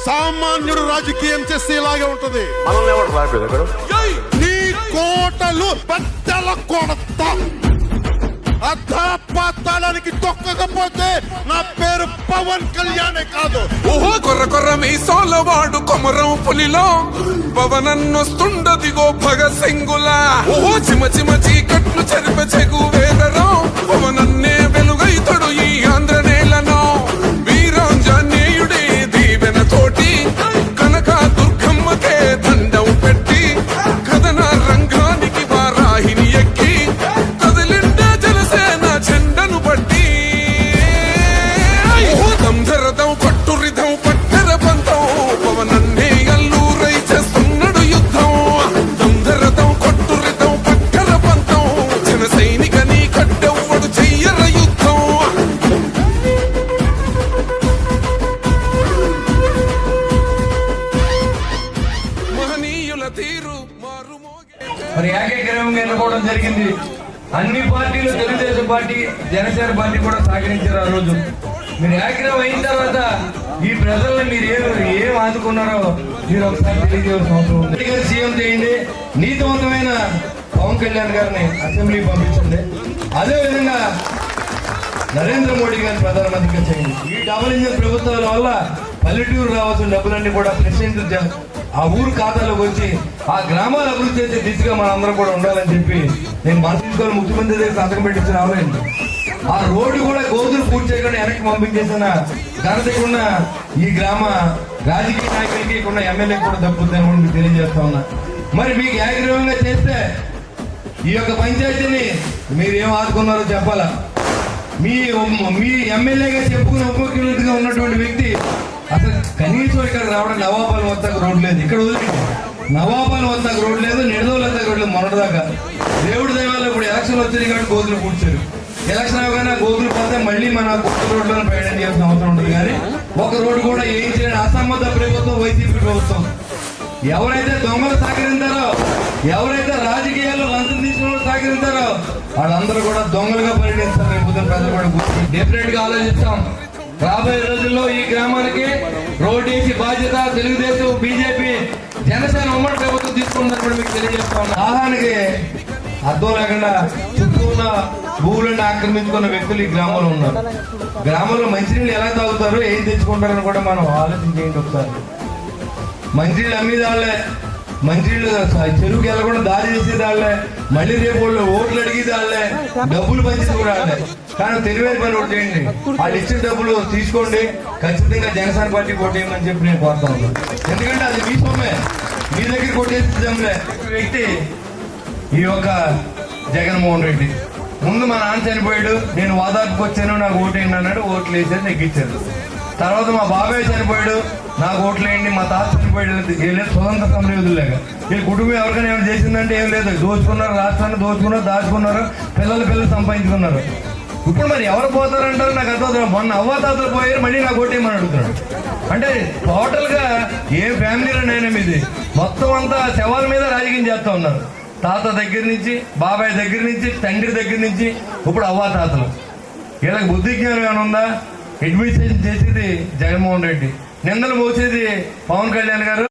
సామాన్యుడు రాజకీయం చేస్తే ఇలాగే ఉంటది. మనల్ని ఎవరు రాలేదు నీ కోటలు బద్దల కొడతా. అధాపాతాళానికి తొక్కకపోతే నా పేరు పవన్ కళ్యాణే కాదు. ఓహో కొర్ర కొర్ర మీ సోలవాడు కొమరం పులిలో పవనన్నొస్తుండదిగో భగత్ సింగులా. ఓహో చిమ చిమ చీకట్లు చెరిప చెగు వేదరో పవనన్నే వెలుగైతడు ఈ ఆంధ్ర నేలను. వీరాంజనేయుడే దీవెన తోటి కనక దుర్గమ్మకే దండం పెట్టి కథన రంగానికి వారాహిని ఎక్కి కదిలిండే జనసేన చెండను బట్టి. దంధరదం పట్టురిధం పట్టర పంతం పవనన్నే అల్లూరై చేస్తున్నాడు యుద్ధం. దంధరదం కొట్టురిధం పట్టర పంతం జన సైనిక నీ కట్టెవ్వడు చెయ్యర యుద్ధం. మహనీయుల తీరు మరి ఏకగ్రీవంగా ఎన్నుకోవడం జరిగింది. అన్ని పార్టీలు, తెలుగుదేశం పార్టీ, జనసేన పార్టీ కూడా సహకరించారు. ఆ రోజు మీరు ఏకగ్రీవం అయిన తర్వాత ఈ ప్రజల్ని మీరు ఏం ఆదుకున్నారో మీరు ఒకసారి తెలియజేయాల్సిన అవసరం ఉంది. సీఎం చేయండి, నీతివంతమైన పవన్ కళ్యాణ్ గారిని అసెంబ్లీకి పంపించండి. అదేవిధంగా నరేంద్ర మోడీ గారిని ప్రధానమంత్రిగా చేయండి. ఈ డబుల్ ఇంజిన్ ప్రభుత్వాల వల్ల పల్లెటూరు రావాల్సిన డబ్బులన్నీ కూడా ప్రెసిడెంట్ ఆ ఊరు ఖాతాలోకి వచ్చి ఆ గ్రామాల అభివృద్ధి చేసే దిశగా మనందరం కూడా ఉండాలని చెప్పి నేను మనసు తీసుకొని ముఖ్యమంత్రి దగ్గర సంతకం పెట్టించిన రావాలండి. ఆ రోడ్డు కూడా గోతులు పూర్తి చేయకుండా వెనక్కి పంపించేసిన ఘనతగా ఉన్న ఈ గ్రామ రాజకీయ నాయకులకి ఉన్న ఎమ్మెల్యే కూడా దక్కుతుందని మీకు తెలియజేస్తా ఉన్నా. మరి మీకు ఏకగ్రీవంగా చేస్తే ఈ యొక్క పంచాయతీని మీరు ఏం ఆదుకున్నారో చెప్పాలా. మీ ఎమ్మెల్యేగా చెప్పుకుని ఉప ముఖ్యమంత్రిగా ఉన్నటువంటి వ్యక్తి అసలు కనీసం ఇక్కడ రావడం నవాబాల వద్దకు రోడ్ లేదు. ఇక్కడ వదిలిపెట్టి నవాబాల వద్దకు రోడ్ లేదు, నిడదోల వద్దకు రోడ్ లేదు. మొన్నటిదాకా దేవుడి దైవాల్లో ఇప్పుడు ఎలక్షన్ వచ్చింది కాబట్టి గోతులు పూడ్చారు. ఎలక్షన్ అవగానే గోతులు పోతే మళ్ళీ మన కొత్త రోడ్లను ప్రయాణం చేయాల్సిన అవసరం ఉంటుంది. కానీ ఒక రోడ్డు కూడా ఏం చేయని అసమ్మత ప్రభుత్వం వైసీపీ ప్రభుత్వం. ఎవరైతే దొంగలు సహకరించారో, ఎవరైతే రాజకీయాల్లో లంచం తీసుకున్న సహకరించారో వాళ్ళందరూ కూడా దొంగలుగా పరిగణిస్తారు. రేపు ప్రజలు కూడా గుర్తు డెఫినెట్ గా ఆలోచిస్తాం. రాబోయే రోజుల్లో ఈ గ్రామానికి రోడ్డు వేసి బాధ్యత తెలుగుదేశం, బీజేపీ, జనసేన ఉమ్మడి ప్రభుత్వం తీసుకుందని కూడా మీకు తెలియజేస్తా ఉన్నాం. ఆహానికి అర్థం లేకుండా చుట్టూ ఉన్న భూములను ఆక్రమించుకున్న వ్యక్తులు ఈ గ్రామంలో ఉన్నారు. గ్రామంలో మంచినీళ్ళు ఎలా తాగుతారో, ఏం తెచ్చుకుంటారని కూడా మనం ఆలోచన చేయండి ఒకసారి. మంచినీళ్ళు అమ్మేదాళ్లే, మంచినీళ్ళు చెరువుకి వెళ్ళకుండా దారి చేసేదాళ్లే, మళ్ళీ రేపు వాళ్ళు ఓట్లు అడిగేదాళ్లే, డబ్బులు పంచేది కూడా వాళ్ళే. కానీ తెలివైన పని ఒకటి చేయండి, వాళ్ళు ఇచ్చిన డబ్బులు తీసుకోండి, ఖచ్చితంగా జనసేన పార్టీ కొట్టేయమని చెప్పి నేను కోరుతా ఉన్నాను. ఎందుకంటే అది మీ సొమ్మే, మీ దగ్గర కొట్టేస్తే వ్యక్తి ఈ యొక్క జగన్మోహన్ రెడ్డి. ముందు మా నాన్న చనిపోయాడు, నేను వాదాపుకి వచ్చాను, నాకు ఓటేయండి అన్నాడు, ఓట్లు వేసారు, నెగ్గించారు. తర్వాత మా బాబాయ్ చనిపోయాడు, నాకు ఓట్లు వేయండి, మా తాత చనిపోయాడు, లేదు స్వతంత్ర సమరయోధులేక. వీళ్ళ కుటుంబం ఎవరికైనా ఏమైనా చేసిందంటే ఏం లేదు, దోచుకున్నారు, రాష్ట్రాన్ని దోచుకున్నారు, దాచుకున్నారు, పిల్లలు సంపాదించుకున్నారు. ఇప్పుడు మరి ఎవరు పోతారంటారు నాకు అర్థం. మొన్న అవ్వాతాతలు పోయారు, మళ్ళీ నాకు ఓటేయమని అడుగుతున్నాడు. అంటే టోటల్ గా ఏ ఫ్యామిలీలోనైనా మీది మొత్తం అంతా శవాల మీద రాజకీయం చేస్తా ఉన్నారు. తాత దగ్గర నుంచి, బాబాయ్ దగ్గర నుంచి, తండ్రి దగ్గర నుంచి ఇప్పుడు అవ్వాతాతలు. వీళ్ళకి బుద్ధి జ్ఞానం ఏమైనా ఉందా? అడ్మినిస్ట్రేషన్ చేసేది జగన్మోహన్ రెడ్డి, నిందలు మోసేది పవన్ కళ్యాణ్ గారు.